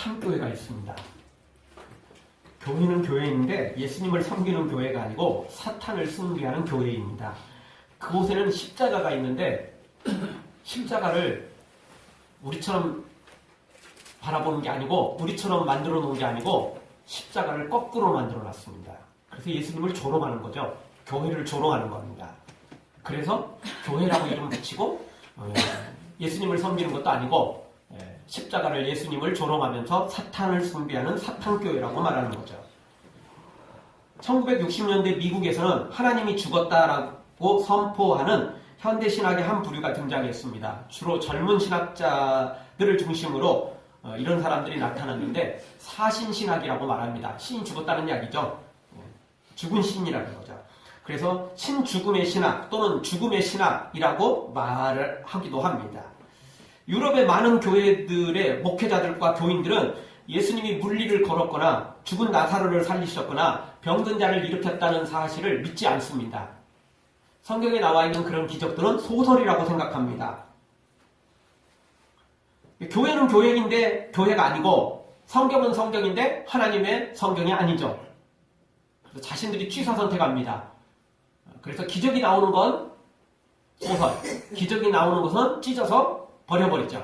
사탄교회가 있습니다. 교회는 교회인데 예수님을 섬기는 교회가 아니고 사탄을 숭배하는 교회입니다. 그곳에는 십자가가 있는데 십자가를 우리처럼 바라보는 게 아니고 우리처럼 만들어 놓은 게 아니고 십자가를 거꾸로 만들어 놨습니다. 그래서 예수님을 조롱하는 거죠. 교회를 조롱하는 겁니다. 그래서 교회라고 이름 붙이고 예수님을 섬기는 것도 아니고 십자가를 예수님을 조롱하면서 사탄을 숭배하는 사탄교회라고 말하는 거죠. 1960년대 미국에서는 하나님이 죽었다라고 선포하는 현대신학의 한 부류가 등장했습니다. 주로 젊은 신학자들을 중심으로 이런 사람들이 나타났는데 사신신학이라고 말합니다. 신이 죽었다는 이야기죠. 죽은 신이라는 거죠. 그래서 신죽음의 신학 또는 죽음의 신학이라고 말을 하기도 합니다. 유럽의 많은 교회들의 목회자들과 교인들은 예수님이 물리를 걸었거나 죽은 나사로를 살리셨거나 병든 자를 일으켰다는 사실을 믿지 않습니다. 성경에 나와 있는 그런 기적들은 소설이라고 생각합니다. 교회는 교회인데 교회가 아니고 성경은 성경인데 하나님의 성경이 아니죠. 그래서 자신들이 취사 선택합니다. 그래서 기적이 나오는 건 소설, 기적이 나오는 것은 찢어서 버려버리죠.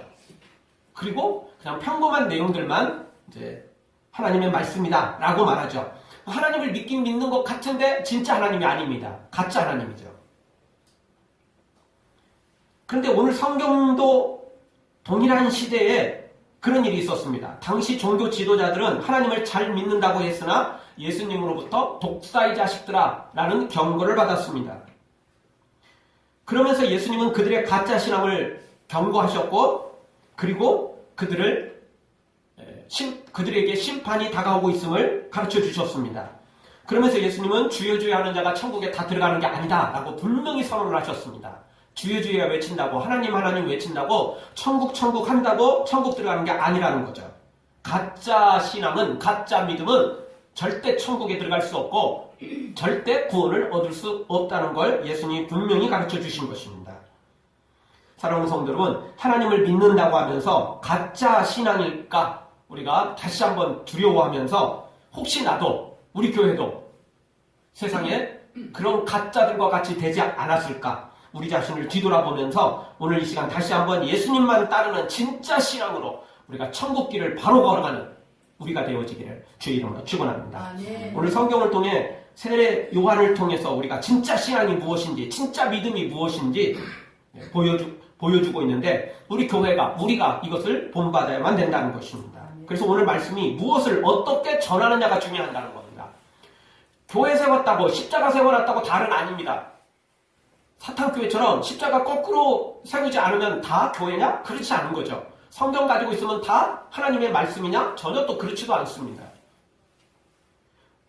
그리고 그냥 평범한 내용들만 이제 하나님의 말씀이다 라고 말하죠. 하나님을 믿긴 믿는 것 같은데 진짜 하나님이 아닙니다. 가짜 하나님이죠. 그런데 오늘 성경도 동일한 시대에 그런 일이 있었습니다. 당시 종교 지도자들은 하나님을 잘 믿는다고 했으나 예수님으로부터 독사의 자식들아 라는 경고를 받았습니다. 그러면서 예수님은 그들의 가짜 신앙을 경고하셨고 그리고 그들에게 심판이 다가오고 있음을 가르쳐 주셨습니다. 그러면서 예수님은 주여 주여 하는 자가 천국에 다 들어가는 게 아니다 라고 분명히 선언을 하셨습니다. 주여 주여 외친다고 하나님 하나님 외친다고 천국 천국 한다고 천국 들어가는 게 아니라는 거죠. 가짜 신앙은 가짜 믿음은 절대 천국에 들어갈 수 없고 절대 구원을 얻을 수 없다는 걸 예수님이 분명히 가르쳐 주신 것입니다. 사랑하는 성도 여러분, 하나님을 믿는다고 하면서 가짜 신앙일까 우리가 다시 한번 두려워하면서 혹시 나도 우리 교회도 세상에 그런 가짜들과 같이 되지 않았을까 우리 자신을 뒤돌아보면서 오늘 이 시간 다시 한번 예수님만 따르는 진짜 신앙으로 우리가 천국길을 바로 걸어가는 우리가 되어지기를 주의 이름으로 축원합니다. 아, 네. 오늘 성경을 통해 세례 요한을 통해서 우리가 진짜 신앙이 무엇인지 진짜 믿음이 무엇인지 보여주고 있는데 우리 교회가 우리가 이것을 본받아야만 된다는 것입니다. 그래서 오늘 말씀이 무엇을 어떻게 전하느냐가 중요하다는 겁니다. 교회 세웠다고 십자가 세워놨다고 다는 아닙니다. 사탄교회처럼 십자가 거꾸로 세우지 않으면 다 교회냐? 그렇지 않은 거죠. 성경 가지고 있으면 다 하나님의 말씀이냐? 전혀 또 그렇지도 않습니다.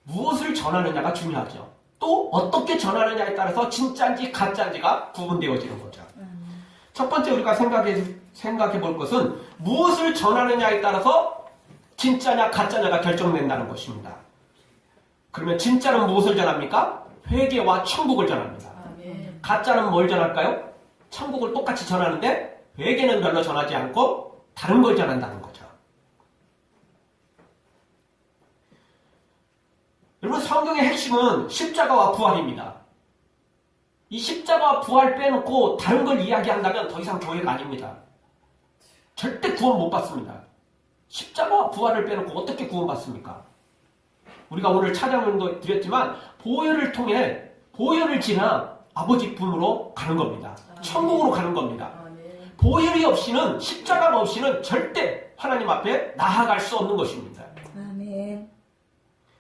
무엇을 전하느냐가 중요하죠. 또 어떻게 전하느냐에 따라서 진짜인지 가짜인지가 구분되어지는 거죠. 첫 번째 우리가 생각해 볼 것은 무엇을 전하느냐에 따라서 진짜냐 가짜냐가 결정된다는 것입니다. 그러면 진짜는 무엇을 전합니까? 회개와 천국을 전합니다. 가짜는 뭘 전할까요? 천국을 똑같이 전하는데 회개는 별로 전하지 않고 다른 걸 전한다는 거죠. 여러분 성경의 핵심은 십자가와 부활입니다. 이 십자가와 부활 빼놓고 다른 걸 이야기한다면 더 이상 교회가 아닙니다. 절대 구원 못 받습니다. 십자가와 부활을 빼놓고 어떻게 구원받습니까? 우리가 오늘 찬양도 드렸지만 보혈을 통해 보혈을 지나 아버지 품으로 가는 겁니다. 천국으로 가는 겁니다. 보혈이 없이는 십자가가 없이는 절대 하나님 앞에 나아갈 수 없는 것입니다. 아멘.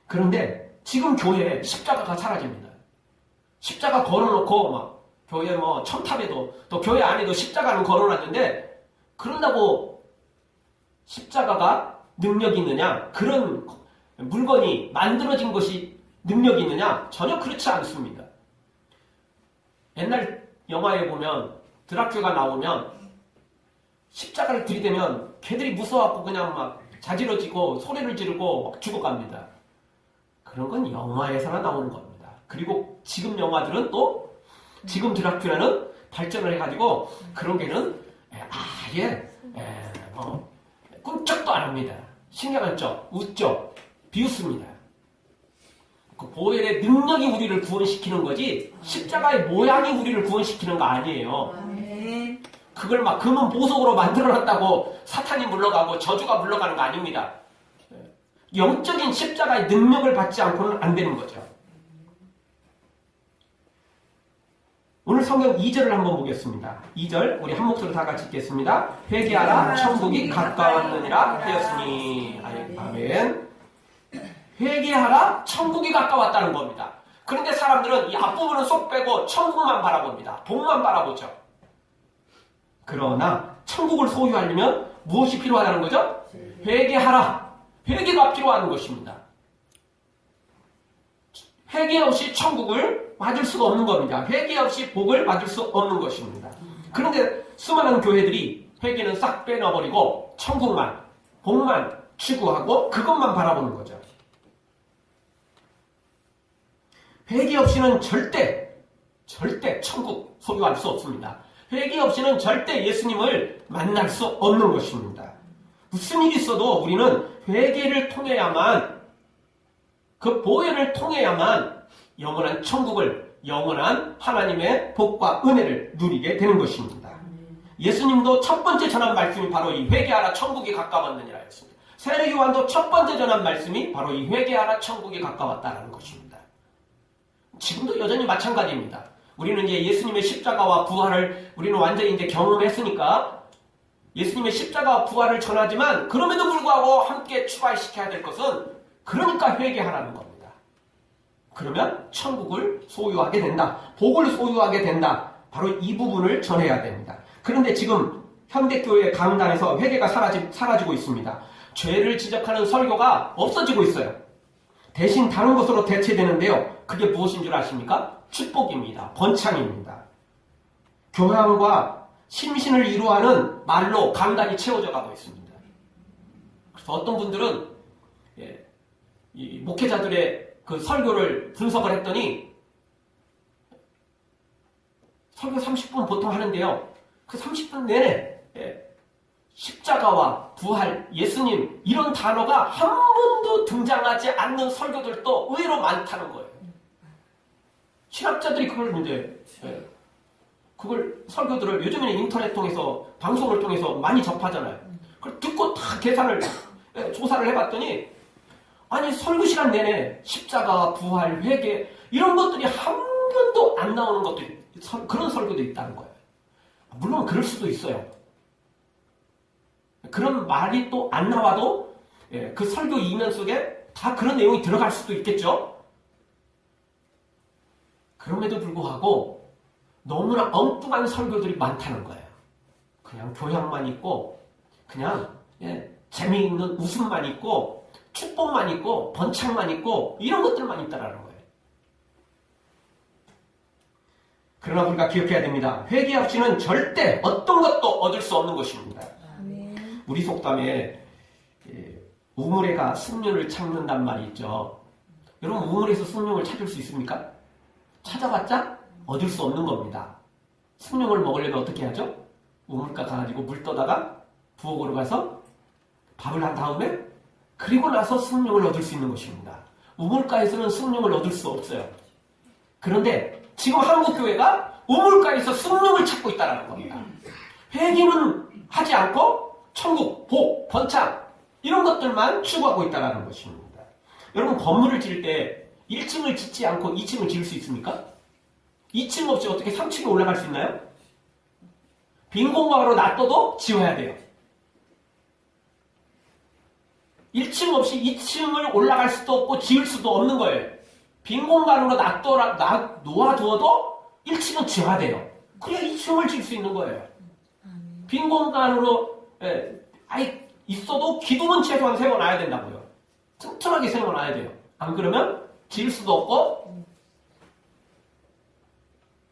그런데 지금 교회에 십자가가 사라집니다. 십자가 걸어놓고 막 교회 첨탑에도 또 교회 안에도 십자가는 걸어놨는데 그런다고 십자가가 능력이 있느냐? 그런 물건이 만들어진 것이 능력이 있느냐? 전혀 그렇지 않습니다. 옛날 영화에 보면 드라큘라가 나오면 십자가를 들이대면 걔들이 무서워갖고 그냥 막 자지러지고 소리를 지르고 막 죽어갑니다. 그런 건 영화에서나 나오는 겁니다. 그리고 지금 영화들은 또 지금 드라큘라는 발전을 해가지고 그런 게는 아예 꿈쩍도 안 합니다. 신경 안 써. 웃죠. 비웃습니다. 그 보혈의 능력이 우리를 구원시키는 거지 십자가의 모양이 우리를 구원시키는 거 아니에요. 그걸 막 금은 보석으로 만들어놨다고 사탄이 물러가고 저주가 물러가는 거 아닙니다. 영적인 십자가의 능력을 받지 않고는 안 되는 거죠. 오늘 성경 2절을 한번 보겠습니다. 2절 우리 한 목소리로 다 같이 읽겠습니다. 회개하라 천국이 가까웠느니라 하였으니. 아멘. 회개하라 천국이 가까웠다는 겁니다. 그런데 사람들은 이 앞부분은 쏙 빼고 천국만 바라봅니다. 복만 바라보죠. 그러나 천국을 소유하려면 무엇이 필요하다는 거죠? 회개하라. 회개가 필요한 것입니다. 회개 없이 천국을 맞을 수가 없는 겁니다. 회개 없이 복을 맞을 수 없는 것입니다. 그런데 수많은 교회들이 회개는 싹 빼놔버리고 천국만, 복만 추구하고 그것만 바라보는 거죠. 회개 없이는 절대 천국 소유할 수 없습니다. 회개 없이는 절대 예수님을 만날 수 없는 것입니다. 무슨 일이 있어도 우리는 회개를 통해야만, 그 보혈을 통해야만 영원한 천국을, 영원한 하나님의 복과 은혜를 누리게 되는 것입니다. 예수님도 첫 번째 전한 말씀이 바로 이 회개하라 천국이 가까웠느니라 였습니다. 세례 요한도 첫 번째 전한 말씀이 바로 이 회개하라 천국이 가까웠다라는 것입니다. 지금도 여전히 마찬가지입니다. 우리는 이제 예수님의 십자가와 부활을 우리는 완전히 이제 경험했으니까 예수님의 십자가와 부활을 전하지만 그럼에도 불구하고 함께 추가시켜야 될 것은 그러니까 회개하라는 겁니다. 그러면 천국을 소유하게 된다. 복을 소유하게 된다. 바로 이 부분을 전해야 됩니다. 그런데 지금 현대교회 강단에서 회개가 사라지고 있습니다. 죄를 지적하는 설교가 없어지고 있어요. 대신 다른 것으로 대체되는데요. 그게 무엇인 줄 아십니까? 축복입니다. 번창입니다. 교양과 심신을 이루하는 말로 강단이 채워져 가고 있습니다. 그래서 어떤 분들은 이 목회자들의 그 설교를 분석을 했더니 설교 30분 보통 하는데요. 그 30분 내내 십자가와 부활, 예수님 이런 단어가 한 번도 등장하지 않는 설교들도 의외로 많다는 거예요. 신학자들이 그걸 이제 그걸 설교들을 요즘에는 인터넷 통해서 방송을 통해서 많이 접하잖아요. 그걸 듣고 다 계산을 조사를 해봤더니 아니 설교 시간 내내 십자가, 부활, 회개 이런 것들이 한 번도 안 나오는 것도 그런 설교도 있다는 거예요. 물론 그럴 수도 있어요. 그런 말이 또 안 나와도 그 설교 이면 속에 다 그런 내용이 들어갈 수도 있겠죠. 그럼에도 불구하고 너무나 엉뚱한 설교들이 많다는 거예요. 그냥 교양만 있고 그냥 재미있는 웃음만 있고 축복만 있고 번창만 있고 이런 것들만 있다라는 거예요. 그러나 우리가 기억해야 됩니다. 회개 없이는 절대 어떤 것도 얻을 수 없는 것입니다. 우리 속담에 우물에가 숭늉을 찾는단 말이 있죠. 여러분 우물에서 숭늉을 찾을 수 있습니까? 찾아봤자 얻을 수 없는 겁니다. 숭늉을 먹으려면 어떻게 하죠? 우물가 가가지고 물 떠다가 부엌으로 가서 밥을 한 다음에 그리고 나서 숭늉을 얻을 수 있는 것입니다. 우물가에서는 숭늉을 얻을 수 없어요. 그런데 지금 한국교회가 우물가에서 숭늉을 찾고 있다는 겁니다. 회개는 하지 않고 천국, 복, 번창 이런 것들만 추구하고 있다는 것입니다. 여러분 건물을 지을 때 1층을 짓지 않고 2층을 지을 수 있습니까? 2층 없이 어떻게 3층에 올라갈 수 있나요? 빈 공간으로 놔둬도 지어야 돼요. 1층 없이 2층을 올라갈 수도 없고 지을 수도 없는 거예요. 빈 공간으로 놓아두어도 1층은 지어야 돼요. 그래야 2층을 지을 수 있는 거예요. 빈 공간으로 아예 있어도 기둥은 최소한 세워놔야 된다고요. 튼튼하게 세워놔야 돼요. 안 그러면 지을 수도 없고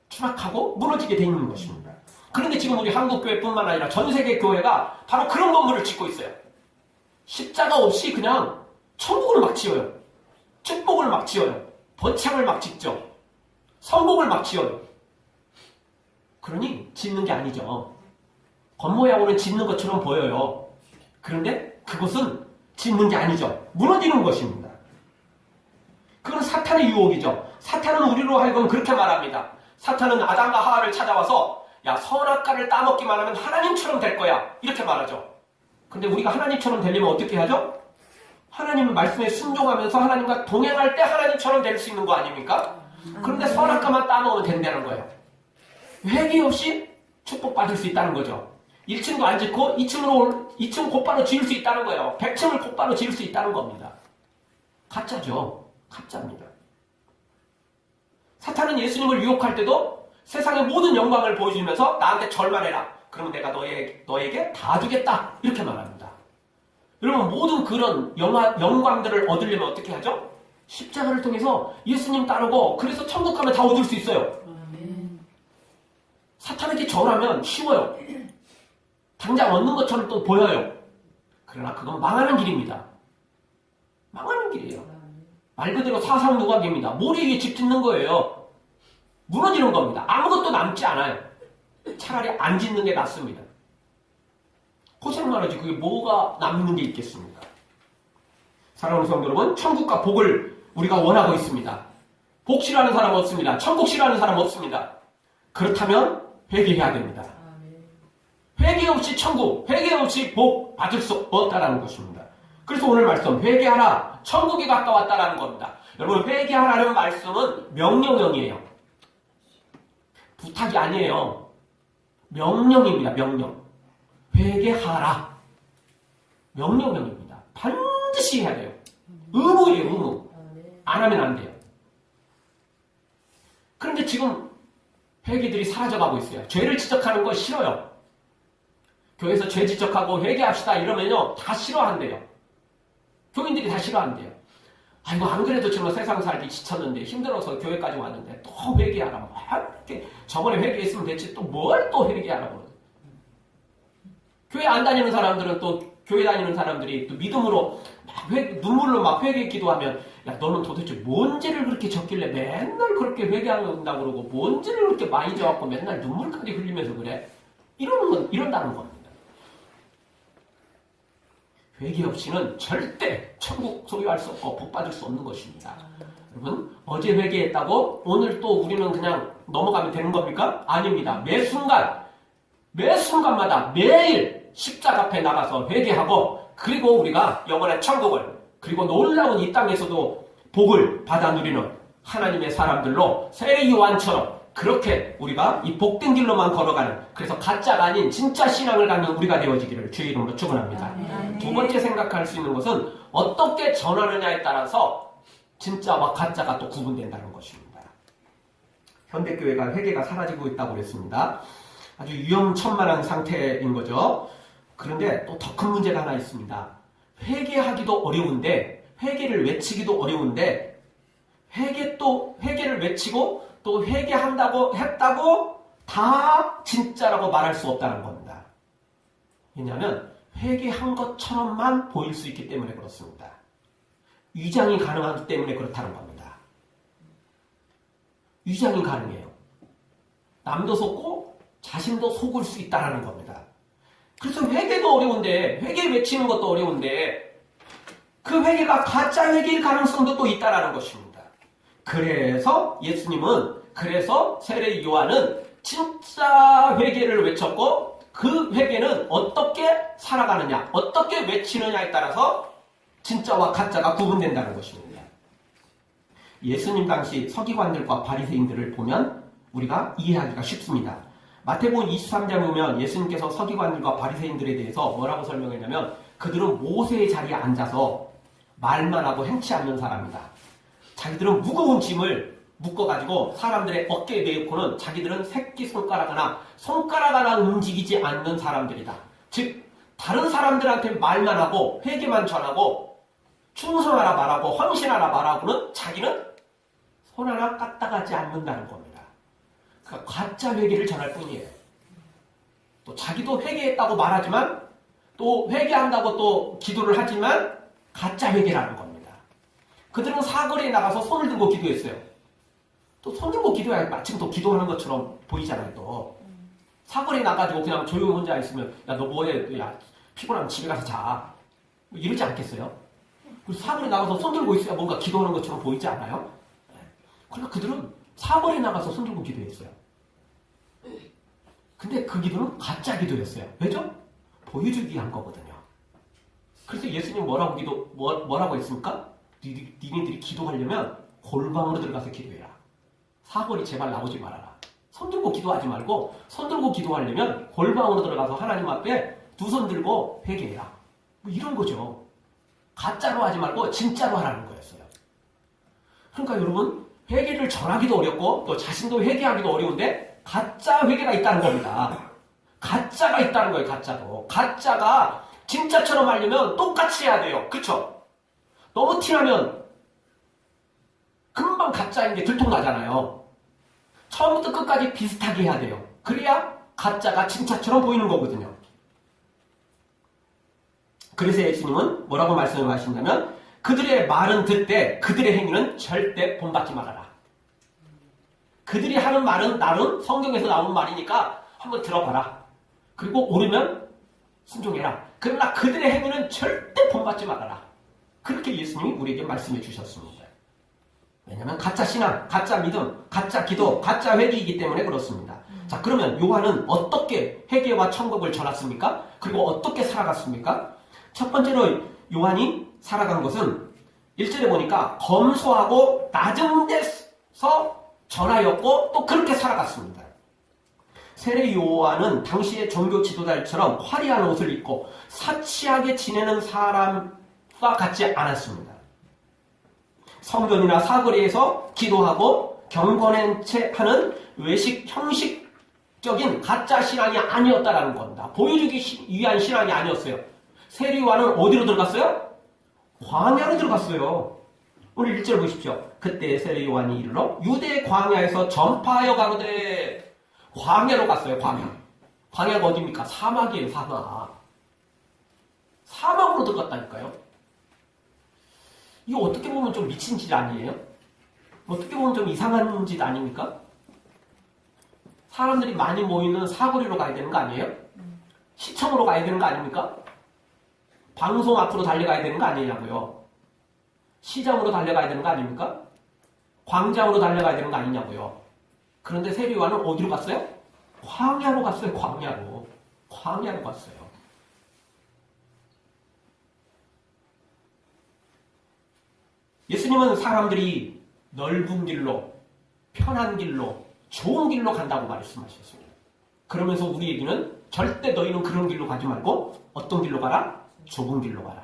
추락하고 무너지게 돼 있는 것입니다. 그런데 지금 우리 한국교회뿐만 아니라 전 세계 교회가 바로 그런 건물을 짓고 있어요. 십자가 없이 그냥 천국을 막 지어요. 축복을 막 지어요. 번창을 막 짓죠. 성공을 막 지어요. 그러니 짓는 게 아니죠. 겉모양으로는 짓는 것처럼 보여요. 그런데 그것은 짓는 게 아니죠. 무너지는 것입니다. 그건 사탄의 유혹이죠. 사탄은 우리로 하여금 그렇게 말합니다. 사탄은 아담과 하와를 찾아와서 야, 선악과를 따먹기만 하면 하나님처럼 될 거야. 이렇게 말하죠. 근데 우리가 하나님처럼 되려면 어떻게 하죠? 하나님의 말씀에 순종하면서 하나님과 동행할 때 하나님처럼 될 수 있는 거 아닙니까? 그런데 선악과만 따먹으면 된다는 거예요. 회개 없이 축복받을 수 있다는 거죠. 1층도 안 짓고 2층 곧바로 지을 수 있다는 거예요. 100층을 곧바로 지을 수 있다는 겁니다. 가짜죠. 가짜입니다. 사탄은 예수님을 유혹할 때도 세상의 모든 영광을 보여주면서 나한테 절만해라. 그러면 내가 너에게 다 주겠다. 이렇게 말합니다. 여러분 모든 그런 영광들을 얻으려면 어떻게 하죠? 십자가를 통해서 예수님 따르고 그래서 천국 가면 다 얻을 수 있어요. 사탄에게 절하면 쉬워요. 당장 얻는 것처럼 또 보여요. 그러나 그건 망하는 길입니다. 망하는 길이에요. 말 그대로 사상누각입니다. 모래 위에 집 짓는 거예요. 무너지는 겁니다. 아무것도 남지 않아요. 차라리 안 짓는 게 낫습니다. 고생만 하지 그게 뭐가 남는 게 있겠습니까? 사랑하는 성도 여러분, 천국과 복을 우리가 원하고 있습니다. 복 싫어하는 사람 없습니다. 천국 싫어하는 사람 없습니다. 그렇다면 회개해야 됩니다. 회개 없이 천국, 회개 없이 복 받을 수 없다는 것입니다. 그래서 오늘 말씀 회개하라, 천국이 가까웠다라는 겁니다. 여러분 회개하라는 말씀은 명령형이에요. 부탁이 아니에요. 명령입니다. 명령. 회개하라. 명령형입니다. 반드시 해야 돼요. 의무예요. 의무. 안 하면 안 돼요. 그런데 지금 회개들이 사라져가고 있어요. 죄를 지적하는 거 싫어요. 교회에서 죄 지적하고 회개합시다 이러면요 다 싫어한대요. 교인들이 다 싫어한대요. 아이고 안 그래도 정말 세상 살기 지쳤는데 힘들어서 교회까지 왔는데 또 회개하라고 이렇게 저번에 회개했으면 됐지 또 뭘 또 회개하라고. 교회 안 다니는 사람들은 또 교회 다니는 사람들이 또 믿음으로 막 눈물로 막 회개 기도하면 야 너는 도대체 뭔 죄를 그렇게 졌길래 맨날 그렇게 회개한다고 그러고 뭔 죄를 그렇게 많이 져갖고 맨날 눈물까지 흘리면서 그래? 이런다는 겁니다. 회개 없이는 절대 천국 소유할 수 없고 복 받을 수 없는 것입니다. 여러분 어제 회개했다고 오늘 또 우리는 그냥 넘어가면 되는 겁니까? 아닙니다. 매순간마다 매일 십자가 앞에 나가서 회개하고 그리고 우리가 영원한 천국을 그리고 놀라운 이 땅에서도 복을 받아 누리는 하나님의 사람들로 세례 요한처럼 그렇게 우리가 이 복된 길로만 걸어가는 그래서 가짜가 아닌 진짜 신앙을 갖는 우리가 되어지기를 주의 이름으로 축원합니다. 두 번째 생각할 수 있는 것은 어떻게 전하느냐에 따라서 진짜와 가짜가 또 구분된다는 것입니다. 현대교회가 회개가 사라지고 있다고 그랬습니다. 아주 위험천만한 상태인 거죠. 그런데 또 더 큰 문제가 하나 있습니다. 회개하기도 어려운데 회개를 외치기도 어려운데 회개를 외치고 또 회개한다고 했다고 다 진짜라고 말할 수 없다는 겁니다. 왜냐하면 회개한 것처럼만 보일 수 있기 때문에 그렇습니다. 위장이 가능하기 때문에 그렇다는 겁니다. 위장이 가능해요. 남도 속고 자신도 속을 수 있다는 겁니다. 그래서 회개도 어려운데 회개 외치는 것도 어려운데 그 회개가 가짜 회개일 가능성도 또 있다는 것입니다. 그래서 그래서 세례 요한은 진짜 회개를 외쳤고 그 회개는 어떻게 살아가느냐, 어떻게 외치느냐에 따라서 진짜와 가짜가 구분된다는 것입니다. 예수님 당시 서기관들과 바리새인들을 보면 우리가 이해하기가 쉽습니다. 마태복음 23장에 보면 예수님께서 서기관들과 바리새인들에 대해서 뭐라고 설명했냐면 그들은 모세의 자리에 앉아서 말만 하고 행치 않는 사람이다. 자기들은 무거운 짐을 묶어가지고 사람들의 어깨에 메우고는 자기들은 새끼손가락 하나 움직이지 않는 사람들이다. 즉 다른 사람들한테 말만 하고 회개만 전하고 충성하라 말하고 헌신하라 말하고는 자기는 손 하나 까딱하지 않는다는 겁니다. 그러니까 가짜 회개를 전할 뿐이에요. 또 자기도 회개했다고 말하지만 또 회개한다고 또 기도를 하지만 가짜 회개라는 겁니다. 그들은 사거리에 나가서 손을 들고 기도했어요. 또 손 들고 기도해야 마침 또 기도하는 것처럼 보이잖아요. 또 사거리에 나가지고 그냥 조용히 혼자 있으면 야 너 뭐해? 야 피곤하면 집에 가서 자. 뭐 이러지 않겠어요? 그리고 사거리 나가서 손들고 있어야 뭔가 기도하는 것처럼 보이지 않아요? 그러니까 그들은 사거리 나가서 손들고 기도했어요. 근데 그 기도는 가짜 기도였어요. 왜죠? 보여주기 위한 거거든요. 그래서 예수님 뭐라고 했습니까? 니네들이 기도하려면 골방으로 들어가서 기도해라. 사거리 제발 나오지 말아라. 손들고 기도하지 말고 손들고 기도하려면 골방으로 들어가서 하나님 앞에 두 손 들고 회개해라. 뭐 이런 거죠. 가짜로 하지 말고 진짜로 하라는 거였어요. 그러니까 여러분 회개를 전하기도 어렵고 또 자신도 회개하기도 어려운데 가짜 회개가 있다는 겁니다. 가짜가 있다는 거예요. 가짜도. 가짜가 진짜처럼 하려면 똑같이 해야 돼요. 그쵸? 너무 티나면 금방 가짜인 게 들통나잖아요. 처음부터 끝까지 비슷하게 해야 돼요. 그래야 가짜가 진짜처럼 보이는 거거든요. 그래서 예수님은 뭐라고 말씀을 하신다면 그들의 말은 듣되 그들의 행위는 절대 본받지 말아라. 그들이 하는 말은 나름 성경에서 나오는 말이니까 한번 들어봐라. 그리고 옳으면 순종해라. 그러나 그들의 행위는 절대 본받지 말아라. 그렇게 예수님이 우리에게 말씀해 주셨습니다. 왜냐하면 가짜 신앙, 가짜 믿음, 가짜 기도, 가짜 회개이기 때문에 그렇습니다. 자, 그러면 요한은 어떻게 회개와 천국을 전했습니까? 그리고 어떻게 살아갔습니까? 첫 번째로 요한이 살아간 것은 1절에 보니까 검소하고 낮은 데서 전하였고 또 그렇게 살아갔습니다. 세례 요한은 당시의 종교 지도자처럼 화려한 옷을 입고 사치하게 지내는 사람과 같지 않았습니다. 성전이나 사거리에서 기도하고 경건한 채 하는 외식 형식적인 가짜 신앙이 아니었다라는 겁니다. 보여주기 위한 신앙이 아니었어요. 세례 요한은 어디로 들어갔어요? 광야로 들어갔어요. 오늘 1절 보십시오. 그때 세례 요한이 이르러 유대 광야에서 전파하여 가로되 광야로 갔어요. 광야가 어디입니까? 사막이에요. 사막으로 들어갔다니까요. 이거 어떻게 보면 좀 미친 짓 아니에요? 어떻게 보면 좀 이상한 짓 아닙니까? 사람들이 많이 모이는 사거리로 가야 되는 거 아니에요? 시청으로 가야 되는 거 아닙니까? 방송 앞으로 달려가야 되는 거 아니냐고요? 시장으로 달려가야 되는 거 아닙니까? 광장으로 달려가야 되는 거 아니냐고요? 그런데 세례 요한은 어디로 갔어요? 광야로 갔어요. 광야로 갔어요. 예수님은 사람들이 넓은 길로, 편한 길로, 좋은 길로 간다고 말씀하셨습니다. 그러면서 우리에게는 절대 너희는 그런 길로 가지 말고 어떤 길로 가라? 좁은 길로 가라.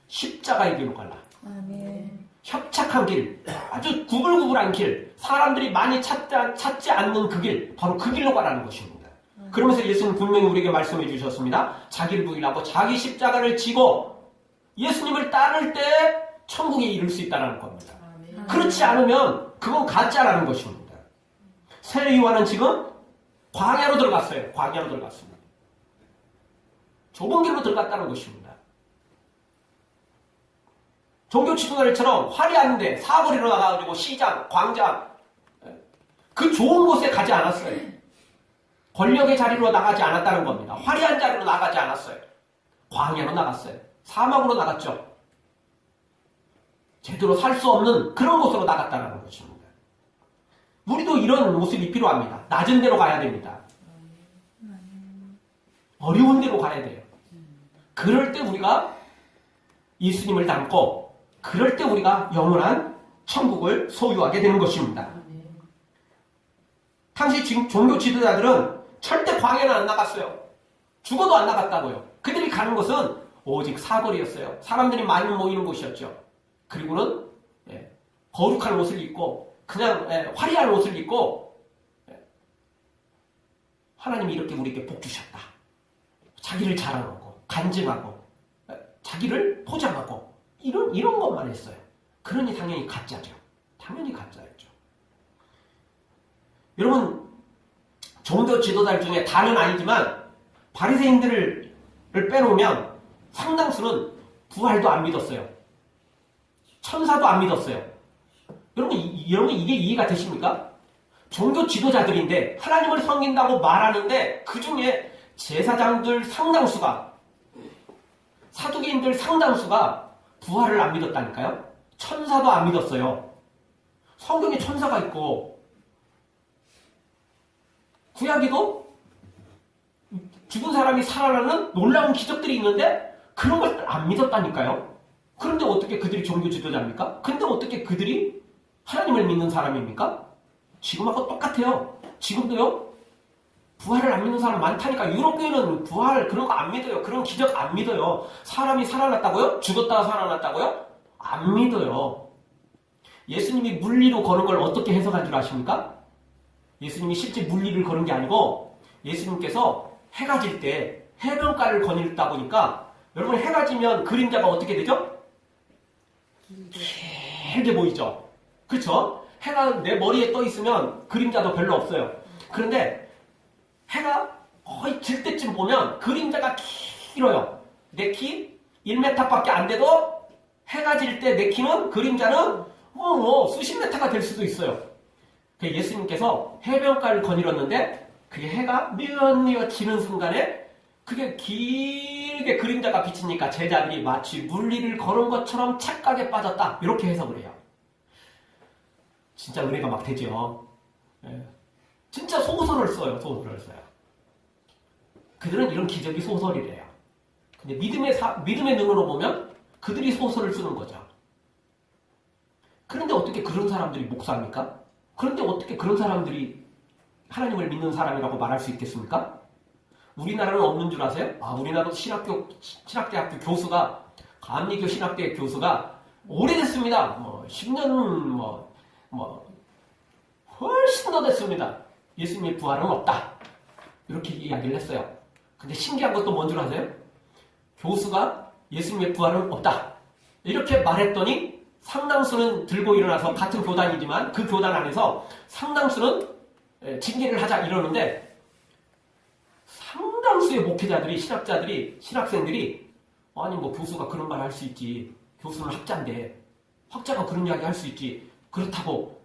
십자가의 길로 가라. 아멘. 협착한 길, 아주 구불구불한 길, 사람들이 많이 찾지 않는 그 길, 바로 그 길로 가라는 것입니다. 그러면서 예수님 분명히 우리에게 말씀해 주셨습니다. 자기를 부인하고 자기 십자가를 지고 예수님을 따를 때 천국에 이를 수 있다는 겁니다. 아멘. 그렇지 않으면 그건 가짜라는 것입니다. 세례 요한은 지금 광야로 들어갔어요. 광야로 들어갔습니다. 좁은 길로 들어갔다는 것입니다. 종교 지도자들처럼 화려한데 사거리로 나가가지고 시장, 광장 그 좋은 곳에 가지 않았어요. 권력의 자리로 나가지 않았다는 겁니다. 화려한 자리로 나가지 않았어요. 광야로 나갔어요. 사막으로 나갔죠. 제대로 살 수 없는 그런 곳으로 나갔다는 것입니다. 우리도 이런 모습이 필요합니다. 낮은 데로 가야 됩니다. 어려운 데로 가야 돼요. 그럴 때 우리가 예수님을 닮고 그럴 때 우리가 영원한 천국을 소유하게 되는 것입니다. 당시 종교 지도자들은 절대 광야는 안 나갔어요. 죽어도 안 나갔다고요. 그들이 가는 곳은 오직 사거리였어요. 사람들이 많이 모이는 곳이었죠. 그리고는 거룩한 옷을 입고 그냥 화려한 옷을 입고 하나님이 이렇게 우리에게 복 주셨다. 자기를 자랑하고 간증하고 자기를 포장하고 이런 것만 했어요. 그러니 당연히 가짜죠. 당연히 가짜였죠. 여러분 종교 지도자들 중에 다는 아니지만 바리새인들을 빼놓으면 상당수는 부활도 안 믿었어요. 천사도 안 믿었어요. 여러분 이게 이해가 되십니까? 종교 지도자들인데 하나님을 섬긴다고 말하는데 그 중에 제사장들 상당수가 사두개인들 상당수가 부활을 안 믿었다니까요. 천사도 안 믿었어요. 성경에 천사가 있고 구약에도 죽은 사람이 살아나는 놀라운 기적들이 있는데 그런 걸 안 믿었다니까요. 그런데 어떻게 그들이 종교 지도자입니까? 근데 어떻게 그들이 하나님을 믿는 사람입니까? 지금하고 똑같아요. 지금도요. 부활을 안 믿는 사람 많다니까. 유럽교회는 부활 그런 거 안 믿어요. 그런 기적 안 믿어요. 사람이 살아났다고요? 죽었다가 살아났다고요? 안 믿어요. 예수님이 물리로 걸은 걸 어떻게 해석한 줄 아십니까? 예수님이 실제 물리를 걸은 게 아니고 예수님께서 해가 질 때 해변가를 거닐다 보니까 여러분 해가 지면 그림자가 어떻게 되죠? 길게 보이죠? 그렇죠? 해가 내 머리에 떠 있으면 그림자도 별로 없어요. 그런데 해가 거의 질 때쯤 보면 그림자가 길어요. 내 키 1m밖에 안 돼도 해가 질 때 내 키는 그림자는 수십 메타가 될 수도 있어요. 예수님께서 해변가를 거닐었는데 그게 해가 뉘엿뉘엿 지는 순간에 그게 길게 그림자가 비치니까 제자들이 마치 물리를 걸은 것처럼 착각에 빠졌다. 이렇게 해석을 해요. 진짜 은혜가 막 되죠. 진짜 소설을 써요. 소설을 써요. 그들은 이런 기적이 소설이래요. 근데 믿음의 눈으로 보면 그들이 소설을 쓰는 거죠. 그런데 어떻게 그런 사람들이 목사입니까? 그런데 어떻게 그런 사람들이 하나님을 믿는 사람이라고 말할 수 있겠습니까? 우리나라는 없는 줄 아세요? 우리나라도 신학대학교 교수가, 감리교 신학대 교수가 오래됐습니다. 10년, 훨씬 더 됐습니다. 예수님의 부활은 없다. 이렇게 이야기를 했어요. 근데 신기한 것도 뭔 줄 아세요? 교수가 예수님의 부활은 없다. 이렇게 말했더니 상당수는 들고 일어나서 같은 교단이지만 그 교단 안에서 상당수는 징계를 하자 이러는데 상당수의 목회자들이, 신학생들이 교수가 그런 말 할 수 있지. 교수는 학자인데 학자가 그런 이야기 할 수 있지. 그렇다고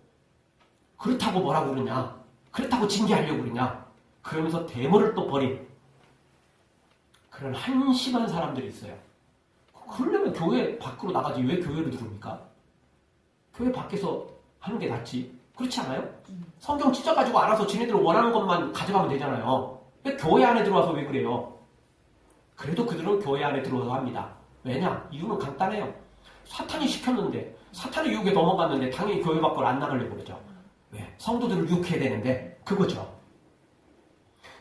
뭐라고 그러냐. 그렇다고 징계하려고 그러냐. 그러면서 대모를 또 버린 그런 한심한 사람들이 있어요. 그러려면 교회 밖으로 나가지 왜 교회로 들어옵니까? 교회 밖에서 하는 게 낫지. 그렇지 않아요? 성경 찢어가지고 알아서 지네들 원하는 것만 가져가면 되잖아요. 왜 교회 안에 들어와서 왜 그래요? 그래도 그들은 교회 안에 들어와서 합니다. 왜냐? 이유는 간단해요. 사탄이 시켰는데, 사탄의 유혹에 넘어갔는데 당연히 교회 밖으로 안 나가려고 그러죠. 왜? 성도들을 유혹해야 되는데 그거죠.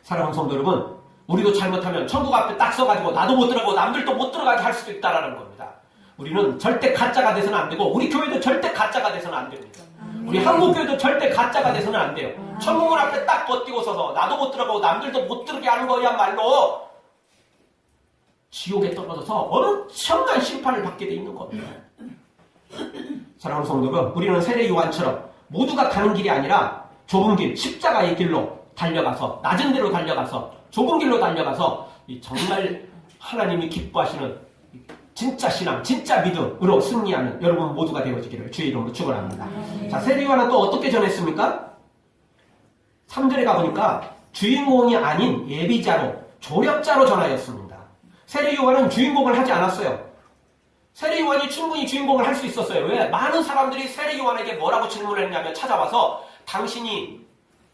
사랑하는 성도 여러분, 우리도 잘못하면 천국 앞에 딱 서가지고 나도 못 들어가고 남들도 못 들어가게 할 수도 있다라는 겁니다. 우리는 절대 가짜가 돼서는 안 되고 우리 교회도 절대 가짜가 돼서는 안 됩니다. 우리 한국교회도 절대 가짜가 돼서는 안 돼요. 천국문 앞에 딱 버티고 서서 나도 못 들어가고 남들도 못 들게 하는 거야말로 지옥에 떨어져서 엄청난 심판을 받게 돼 있는 겁니다. 사랑하는 성도 여러분, 우리는 세례 요한처럼 모두가 가는 길이 아니라 좁은 길, 십자가의 길로 달려가서 낮은 데로 달려가서 좁은 길로 달려가서 정말 하나님이 기뻐하시는 진짜 신앙, 진짜 믿음으로 승리하는 여러분 모두가 되어지기를 주의 이름으로 축원합니다. 자, 세례 요한은 또 어떻게 전했습니까? 3절에 가보니까 주인공이 아닌 예비자로, 조력자로 전하였습니다. 세례 요한은 주인공을 하지 않았어요. 세례 요한이 충분히 주인공을 할 수 있었어요. 왜? 많은 사람들이 세례 요한에게 뭐라고 질문했냐면 찾아와서 당신이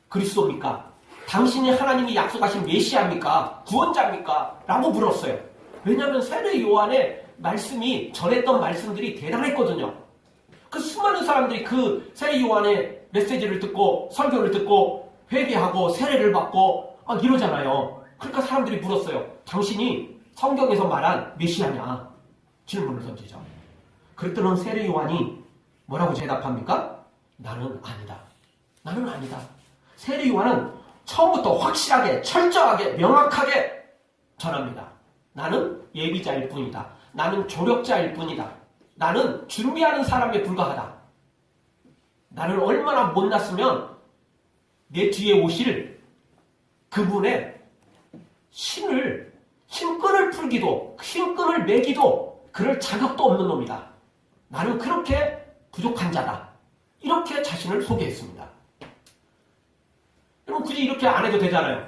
그리스도입니까? 당신이 하나님이 약속하신 메시아입니까? 구원자입니까? 라고 물었어요. 왜냐하면 세례 요한의 말씀이 전했던 말씀들이 대단했거든요. 그 수많은 사람들이 그 세례 요한의 메시지를 듣고 설교를 듣고 회개하고 세례를 받고 이러잖아요. 그러니까 사람들이 물었어요. 당신이 성경에서 말한 메시아냐? 질문을 던지죠. 그랬더니 세례 요한이 뭐라고 대답합니까? 나는 아니다. 나는 아니다. 세례 요한은 처음부터 확실하게, 철저하게, 명확하게 전합니다. 나는 예비자일 뿐이다. 나는 조력자일 뿐이다. 나는 준비하는 사람에 불과하다. 나는 얼마나 못났으면 내 뒤에 오실 그분의 신끈을 풀기도, 신끈을 매기도 그럴 자격도 없는 놈이다. 나는 그렇게 부족한 자다. 이렇게 자신을 소개했습니다. 여러분 굳이 이렇게 안 해도 되잖아요.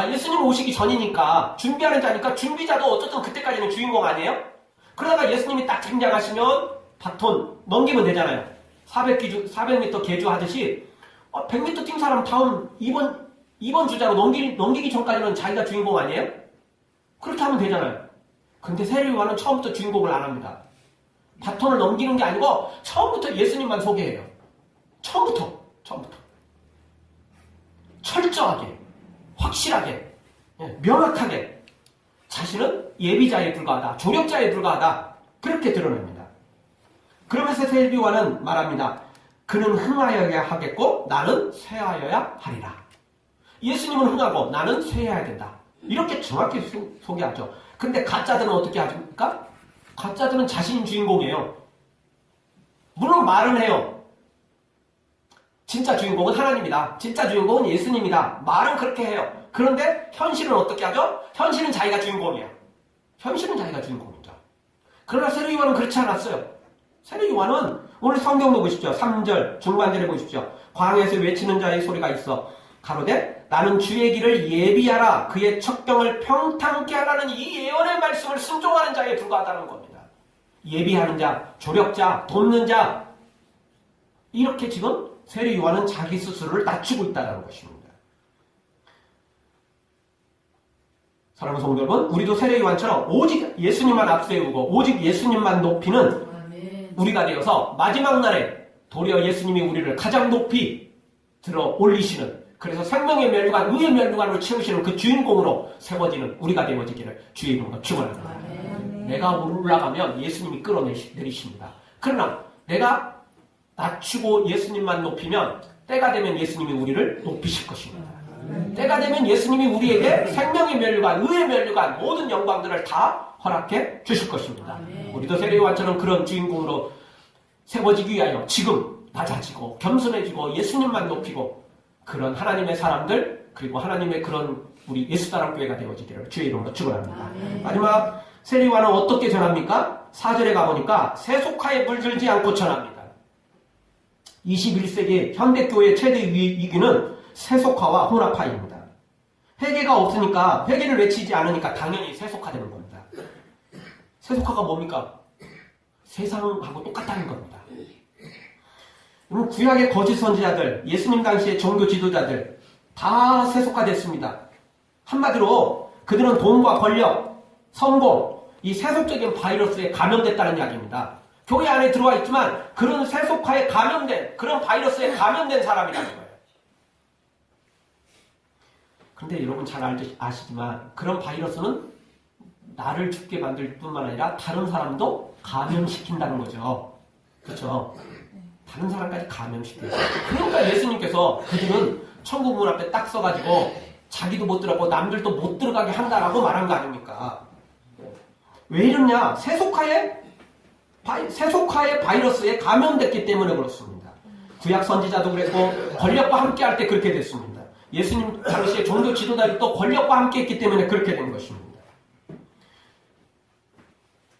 예수님 오시기 전이니까 준비하는 자니까 준비자도 어쨌든 그때까지는 주인공 아니에요? 그러다가 예수님이 딱 등장하시면 바톤 넘기면 되잖아요. 400m 계주 하듯이 100m 뛴 사람 다음 2번 주자로 넘기기 전까지는 자기가 주인공 아니에요? 그렇게 하면 되잖아요. 근데 세례요한은 처음부터 주인공을 안 합니다. 바톤을 넘기는 게 아니고 처음부터 예수님만 소개해요. 처음부터 철저하게 확실하게 명확하게 자신은 예비자에 불과하다, 조력자에 불과하다 그렇게 드러냅니다. 그러면서 세례요한은 말합니다. 그는 흥하여야 하겠고 나는 쇠하여야 하리라. 예수님은 흥하고 나는 쇠해야 된다. 이렇게 정확히 소개하죠. 근데 가짜들은 어떻게 하십니까? 가짜들은 자신이 주인공이에요. 물론 말은 해요. 진짜 주인공은 하나님이다. 진짜 주인공은 예수님이다. 말은 그렇게 해요. 그런데 현실은 어떻게 하죠? 현실은 자기가 주인공이에요. 현실은 자기가 주인공이죠. 그러나 세례요한은 그렇지 않았어요. 세례요한은 오늘 성경도 보십시오. 3절 중반절에 보십시오. 광야에서 외치는 자의 소리가 있어 가로되 나는 주의 길을 예비하라 그의 척경을 평탄케 하라는 이 예언의 말씀을 순종하는 자에 불과하다는 겁니다. 예비하는 자, 조력자, 돕는 자 이렇게 지금 세례요한은 자기 스스로를 낮추고 있다는 것입니다. 사랑하는 성도 여러분, 우리도 세례요한처럼 오직 예수님만 앞세우고 오직 예수님만 높이는 우리가 되어서 마지막 날에 도리어 예수님이 우리를 가장 높이 들어 올리시는 그래서 생명의 멸류관, 의의 멸류관으로 채우시는 그 주인공으로 세워지는 우리가 되어지기를 주의 이름으로 축원합니다. 내가 올라가면 예수님이 끌어내리십니다. 그러나 내가 낮추고 예수님만 높이면 때가 되면 예수님이 우리를 높이실 것입니다. 때가 되면 예수님이 우리에게 생명의 멸류관, 의의 멸류관 모든 영광들을 다 허락해 주실 것입니다. 우리도 세례요한처럼 그런 주인공으로 세워지기 위하여 지금 낮아지고 겸손해지고 예수님만 높이고 그런 하나님의 사람들 그리고 하나님의 그런 우리 예수사랑교회가 되어지기를 주의 이름으로 축원합니다. 마지막 세례요한은 어떻게 전합니까? 4절에 가보니까 세속화에 물들지 않고 전합니다. 21세기 현대교회의 최대 위기는 세속화와 혼합화입니다. 회개가 없으니까 회개를 외치지 않으니까 당연히 세속화되는 겁니다. 세속화가 뭡니까? 세상하고 똑같다는 겁니다. 구약의 거짓 선지자들, 예수님 당시의 종교 지도자들 다 세속화됐습니다. 한마디로 그들은 돈과 권력, 성공, 이 세속적인 바이러스에 감염됐다는 이야기입니다. 교회 안에 들어와 있지만 그런 세속화에 감염된, 그런 바이러스에 감염된 사람이라는 거예요. 그런데 여러분 잘 아시지만 그런 바이러스는 나를 죽게 만들 뿐만 아니라 다른 사람도 감염시킨다는 거죠. 그렇죠? 다른 사람까지 감염시켜요. 그러니까 예수님께서 그들은 천국 문 앞에 딱 써가지고 자기도 못 들어가고 남들도 못 들어가게 한다라고 말한 거 아닙니까? 왜 이러냐? 세속화의 바이러스에 감염됐기 때문에 그렇습니다. 구약 선지자도 그랬고 권력과 함께 할 때 그렇게 됐습니다. 예수님 당시에 종교 지도자들도 권력과 함께 했기 때문에 그렇게 된 것입니다.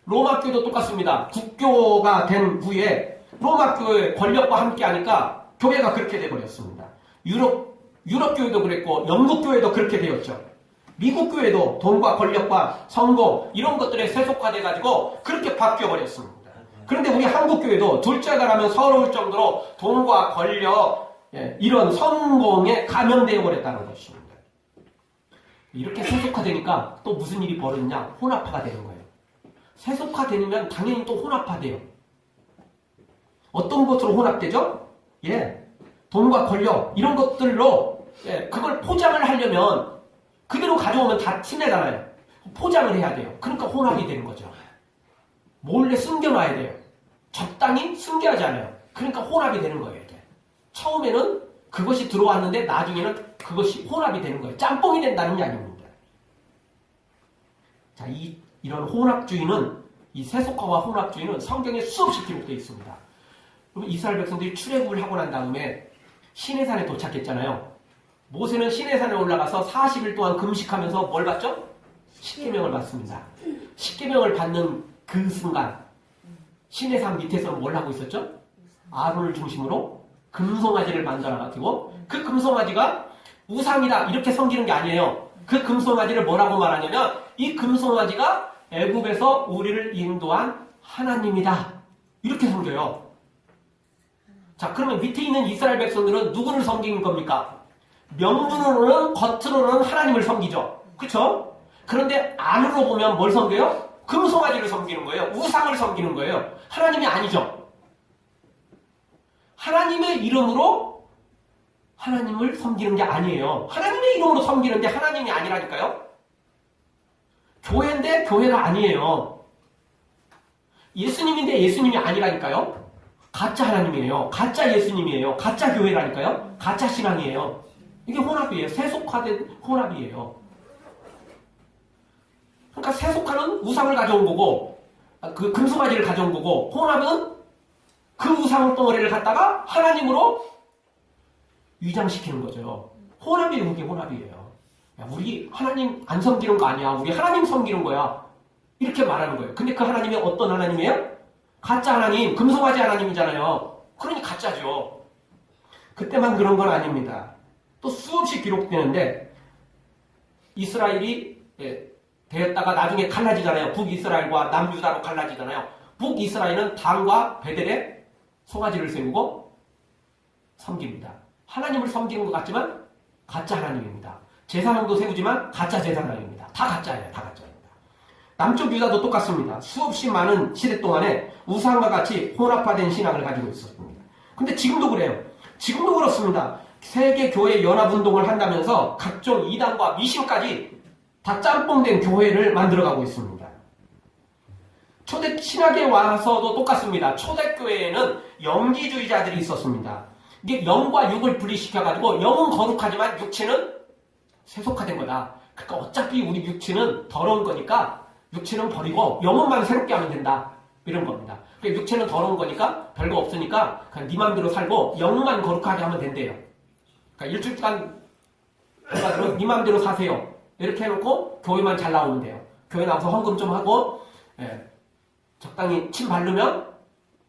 로마 교회도 똑같습니다. 국교가 된 후에 로마 교회 권력과 함께 하니까 교회가 그렇게 돼버렸습니다. 유럽 교회도 그랬고 영국 교회도 그렇게 되었죠. 미국 교회도 돈과 권력과 성공 이런 것들에 세속화돼가지고 그렇게 바뀌어버렸습니다. 그런데 우리 한국 교회도 둘째가 라면 서러울 정도로 돈과 권력 이런 성공에 감염되어 버렸다는 것입니다. 이렇게 세속화되니까 또 무슨 일이 벌어지냐? 혼합화가 되는 거예요. 세속화되면 당연히 또 혼합화돼요. 어떤 것으로 혼합되죠? 돈과 권력 이런 것들로 그걸 포장을 하려면 그대로 가져오면 다 티내잖아요. 포장을 해야 돼요. 그러니까 혼합이 되는 거죠. 몰래 숨겨놔야 돼요. 적당히 숨겨하지 않아요. 그러니까 혼합이 되는 거예요. 이게. 처음에는 그것이 들어왔는데 나중에는 그것이 혼합이 되는 거예요. 짬뽕이 된다는 이야기입니다. 자, 이런 혼합주의는 이 세속화와 혼합주의는 성경에 수없이 기록되어 있습니다. 그럼 이스라엘 백성들이 출애굽을 하고 난 다음에 시내산에 도착했잖아요. 모세는 시내산에 올라가서 40일 동안 금식하면서 뭘 받죠? 십계명을 받습니다. 십계명을 받는 그 순간 시내산 밑에서는 뭘 하고 있었죠? 아론을 중심으로 금송아지를 만들어가지고 그 금송아지가 우상이다 이렇게 섬기는 게 아니에요. 그 금송아지를 뭐라고 말하냐면 이 금송아지가 애굽에서 우리를 인도한 하나님이다. 이렇게 섬겨요. 자, 그러면 밑에 있는 이스라엘 백성들은 누구를 섬기는 겁니까? 명분으로는 겉으로는 하나님을 섬기죠. 그렇죠? 그런데 안으로 보면 뭘 섬겨요? 금송아지를 섬기는 거예요. 우상을 섬기는 거예요. 하나님이 아니죠. 하나님의 이름으로 하나님을 섬기는 게 아니에요. 하나님의 이름으로 섬기는데 하나님이 아니라니까요. 교회인데 교회가 아니에요. 예수님인데 예수님이 아니라니까요. 가짜 하나님이에요. 가짜 예수님이에요. 가짜 교회라니까요. 가짜 신앙이에요. 이게 혼합이에요. 세속화된 혼합이에요. 그러니까 세속화는 우상을 가져온 거고 그 금송아지를 가져온 거고 혼합은 그 우상 덩어리를 갖다가 하나님으로 위장시키는 거죠. 혼합이에요. 그게 혼합이에요. 야, 우리 하나님 안 섬기는 거 아니야. 우리 하나님 섬기는 거야. 이렇게 말하는 거예요. 근데 그 하나님이 어떤 하나님이에요? 가짜 하나님, 금송아지 하나님이잖아요. 그러니 가짜죠. 그때만 그런 건 아닙니다. 또 수없이 기록되는데 이스라엘이 되었다가 나중에 갈라지잖아요. 북이스라엘과 남유다로 갈라지잖아요. 북이스라엘은 단과 베델에 송아지를 세우고 섬깁니다. 하나님을 섬기는 것 같지만 가짜 하나님입니다. 제사장도 세우지만 가짜 제사장입니다. 다 가짜예요. 다 가짜입니다. 남쪽 유다도 똑같습니다. 수없이 많은 시대 동안에 우상과 같이 혼합화된 신앙을 가지고 있었습니다. 근데 지금도 그래요. 지금도 그렇습니다. 세계교회 연합운동을 한다면서 각종 이단과 미신까지 다 짬뽕된 교회를 만들어가고 있습니다. 초대 신학에 와서도 똑같습니다. 초대교회에는 영지주의자들이 있었습니다. 이게 영과 육을 분리시켜가지고 영은 거룩하지만 육체는 세속화된 거다. 그러니까 어차피 우리 육체는 더러운 거니까 육체는 버리고 영혼만 새롭게 하면 된다. 이런 겁니다. 그러니까 육체는 더러운 거니까 별거 없으니까 그냥 네 맘대로 살고 영만 거룩하게 하면 된대요. 그러니까 일주일간 네 맘대로 사세요. 이렇게 해놓고 교회만 잘 나오면 돼요. 교회 나와서 헌금 좀 하고 적당히 침 바르면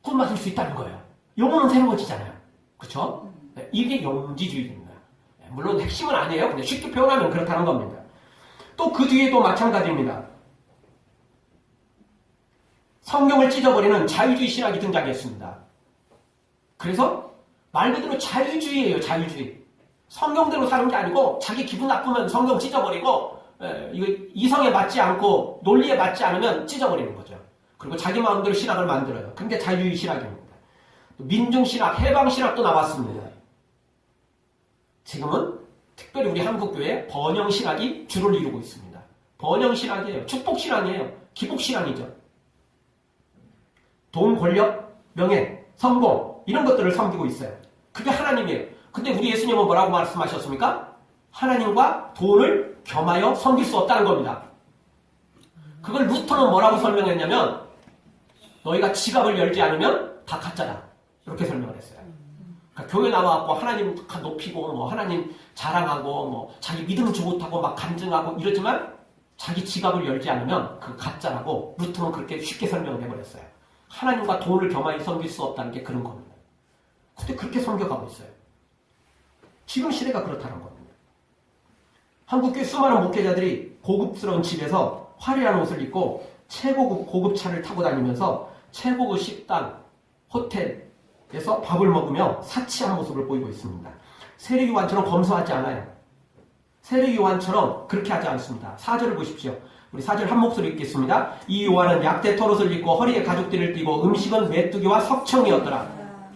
꿀 마실 수 있다는 거예요. 영혼은 새로워지잖아요. 그렇죠? 이게 영지주의입니다. 물론 핵심은 아니에요. 근데 쉽게 표현하면 그렇다는 겁니다. 또 그 뒤에도 마찬가지입니다. 성경을 찢어버리는 자유주의 신학이 등장했습니다. 그래서 말 그대로 자유주의예요. 자유주의. 성경대로 사는 게 아니고 자기 기분 나쁘면 성경 찢어버리고 이거 이성에 맞지 않고 논리에 맞지 않으면 찢어버리는 거죠. 그리고 자기 마음대로 신학을 만들어요. 그게 자유주의 신학입니다. 민중신학, 해방신학도 나왔습니다. 지금은 특별히 우리 한국교회 번영신학이 주를 이루고 있습니다. 번영신학이에요. 축복신앙이에요. 기복신앙이죠. 돈, 권력, 명예, 성공 이런 것들을 섬기고 있어요. 그게 하나님이에요. 근데 우리 예수님은 뭐라고 말씀하셨습니까? 하나님과 돈을 겸하여 섬길 수 없다는 겁니다. 그걸 루터는 뭐라고 설명했냐면 너희가 지갑을 열지 않으면 다 가짜다. 이렇게 설명을 했어요. 그러니까 교회 나와갖고 하나님 높이고 뭐 하나님 자랑하고 뭐 자기 믿음 좋다고 막 간증하고 이러지만 자기 지갑을 열지 않으면 그 가짜라고 루터는 그렇게 쉽게 설명을 해버렸어요. 하나님과 돈을 겸하여 섬길 수 없다는 게 그런 겁니다. 근데 그렇게 섬겨가고 있어요. 지금 시대가 그렇다는 겁니다. 한국교회 수많은 목회자들이 고급스러운 집에서 화려한 옷을 입고 최고급 고급차를 타고 다니면서 최고급 식당, 호텔에서 밥을 먹으며 사치한 모습을 보이고 있습니다. 세례 요한처럼 검소하지 않아요. 세례 요한처럼 그렇게 하지 않습니다. 4절을 보십시오. 우리 4절 한 목소리 읽겠습니다. 이 요한은 약대 털옷을 입고 허리에 가죽띠를 띠고 음식은 메뚜기와 석청이었더라.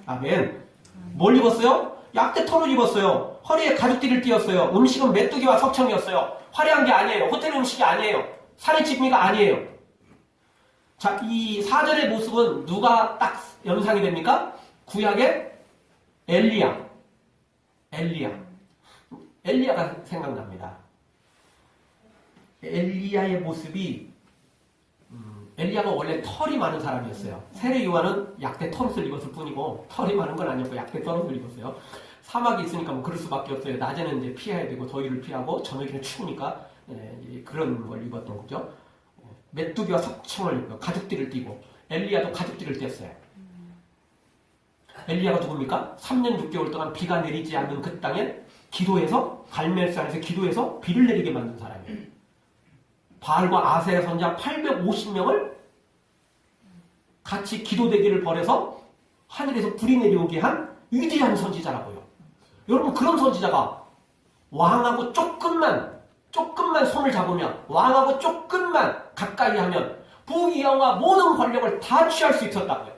아멘. 뭘 입었어요? 약대 털옷 입었어요. 허리에 가죽띠를 띠었어요. 음식은 메뚜기와 석청이었어요. 화려한 게 아니에요. 호텔 음식이 아니에요. 사례집미가 아니에요. 자, 이 4절의 모습은 누가 딱 연상이 됩니까? 구약의 엘리야가 생각납니다. 엘리야의 모습이 엘리야가 원래 털이 많은 사람이었어요. 세례 요한은 약대 털옷을 입었을 뿐이고 털이 많은 건 아니었고 약대 털옷을 입었어요. 사막에 있으니까 뭐 그럴 수밖에 없어요. 낮에는 이제 피해야 되고 더위를 피하고 저녁에는 추우니까 그런 걸 입었던 거죠. 메뚜기와 석청을 입고 가죽띠를 띠고 엘리야도 가죽띠를 띠었어요. 엘리야가 누굽니까? 3년 6개월 동안 비가 내리지 않는 그 땅에 기도해서 갈멜산에서 기도해서 비를 내리게 만든 사람이에요. 바알과 아세라 선지자 850명을 같이 기도대기를 벌여서 하늘에서 불이 내려오게 한 위대한 선지자라고요. 여러분, 그런 선지자가 왕하고 조금만 손을 잡으면, 왕하고 조금만 가까이 하면 부귀영화 모든 권력을 다 취할 수 있었다고요.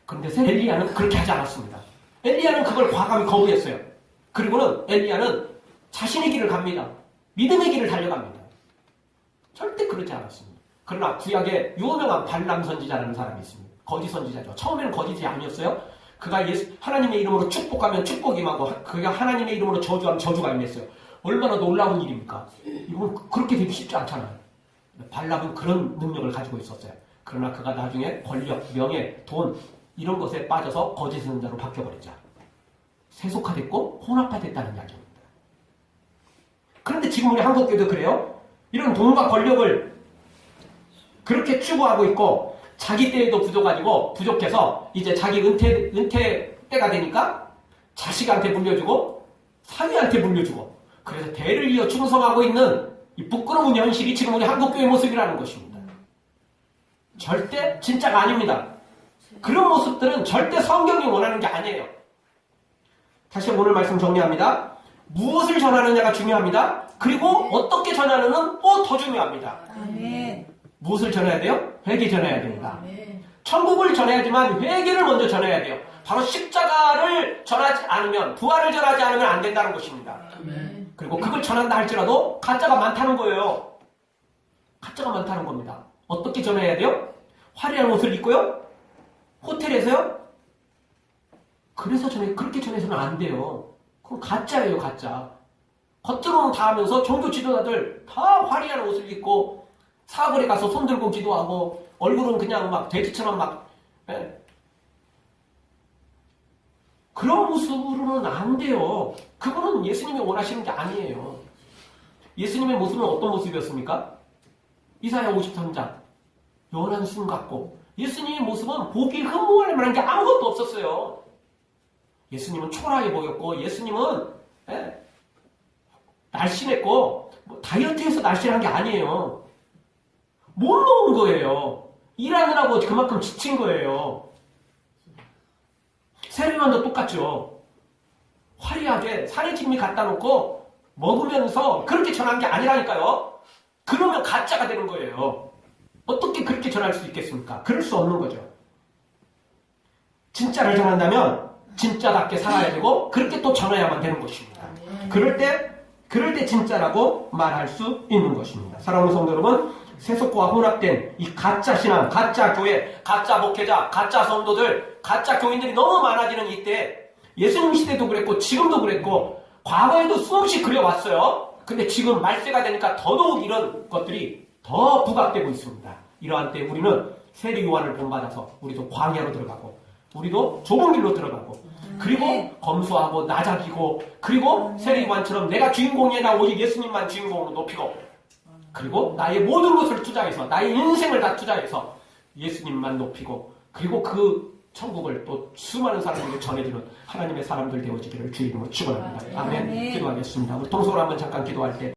그런데 엘리야는 그렇게 하지 않았습니다. 엘리야는 그걸 과감히 거부했어요. 그리고는 엘리야는 자신의 길을 갑니다. 믿음의 길을 달려갑니다. 절대 그렇지 않았습니다. 그러나 구약에 유명한 발람 선지자라는 사람이 있습니다. 거짓 선지자죠. 처음에는 거짓이 아니었어요. 그가 하나님의 이름으로 축복하면 축복이 임하고 그가 하나님의 이름으로 저주하면 저주가 임했어요. 얼마나 놀라운 일입니까? 이건 그렇게 되기 쉽지 않잖아요. 발람은 그런 능력을 가지고 있었어요. 그러나 그가 나중에 권력, 명예, 돈 이런 것에 빠져서 거짓 선지자로 바뀌어버렸죠. 세속화됐고 혼합화됐다는 이야기입니다. 그런데 지금 우리 한국교도 그래요. 이런 돈과 권력을 그렇게 추구하고 있고 자기 때에도 부족해서 이제 자기 은퇴 때가 되니까 자식한테 물려주고 사위한테 물려주고 그래서 대를 이어 충성하고 있는 이 부끄러운 현실이 지금 우리 한국교회 모습이라는 것입니다. 절대 진짜가 아닙니다. 그런 모습들은 절대 성경이 원하는 게 아니에요. 다시 오늘 말씀 정리합니다. 무엇을 전하느냐가 중요합니다. 그리고 어떻게 전하느냐는 또 더 중요합니다. 아멘. 무엇을 전해야 돼요? 회개 전해야 됩니다. 아멘. 천국을 전해야지만 회개를 먼저 전해야 돼요. 바로 십자가를 전하지 않으면, 부활을 전하지 않으면 안 된다는 것입니다. 아멘. 그리고 그걸 전한다 할지라도 가짜가 많다는 거예요. 가짜가 많다는 겁니다. 어떻게 전해야 돼요? 화려한 옷을 입고요? 호텔에서요? 그렇게 전해서는 안 돼요. 그건 가짜예요, 가짜. 겉으로는 다 하면서 종교 지도자들 다 화려한 옷을 입고 사거리 가서 손 들고 기도하고 얼굴은 그냥 막 돼지처럼 막 그런 모습으로는 안 돼요. 그거는 예수님이 원하시는 게 아니에요. 예수님의 모습은 어떤 모습이었습니까? 이사야 53장 연한 순 같고 예수님의 모습은 보기 흠모할 만한 게 아무것도 없었어요. 예수님은 초라해 보였고 예수님은 날씬했고 다이어트해서 날씬한 게 아니에요. 못 먹은 거예요. 일하느라고 그만큼 지친 거예요. 세례요한도 똑같죠. 화려하게 사례짐이 갖다 놓고 먹으면서 그렇게 전한 게 아니라니까요. 그러면 가짜가 되는 거예요. 어떻게 그렇게 전할 수 있겠습니까? 그럴 수 없는 거죠. 진짜를 전한다면 진짜답게 살아야 되고 그렇게 또 전해야만 되는 것입니다. 그럴 때 진짜라고 말할 수 있는 것입니다. 사랑하는 성도 여러분, 세속과 혼합된 이 가짜 신앙, 가짜 교회, 가짜 목회자, 가짜 성도들, 가짜 교인들이 너무 많아지는 이때 예수님 시대도 그랬고 지금도 그랬고 과거에도 수없이 그려왔어요. 근데 지금 말세가 되니까 더더욱 이런 것들이 더 부각되고 있습니다. 이러한 때 우리는 세례 요한을 본받아서 우리도 광야로 들어가고 우리도 좁은 길로 들어가고 그리고 검소하고 나작이고 그리고 세례 요한처럼 내가 주인공이 아니라 오직 예수님만 주인공으로 높이고 그리고 나의 모든 것을 투자해서 나의 인생을 다 투자해서 예수님만 높이고 그리고 그 천국을 또 수많은 사람들에게 전해주는 하나님의 사람들 되어지기를 주의 이름으로 축원합니다. 아멘. 기도하겠습니다. 우리 통속으로 한번 잠깐 기도할 때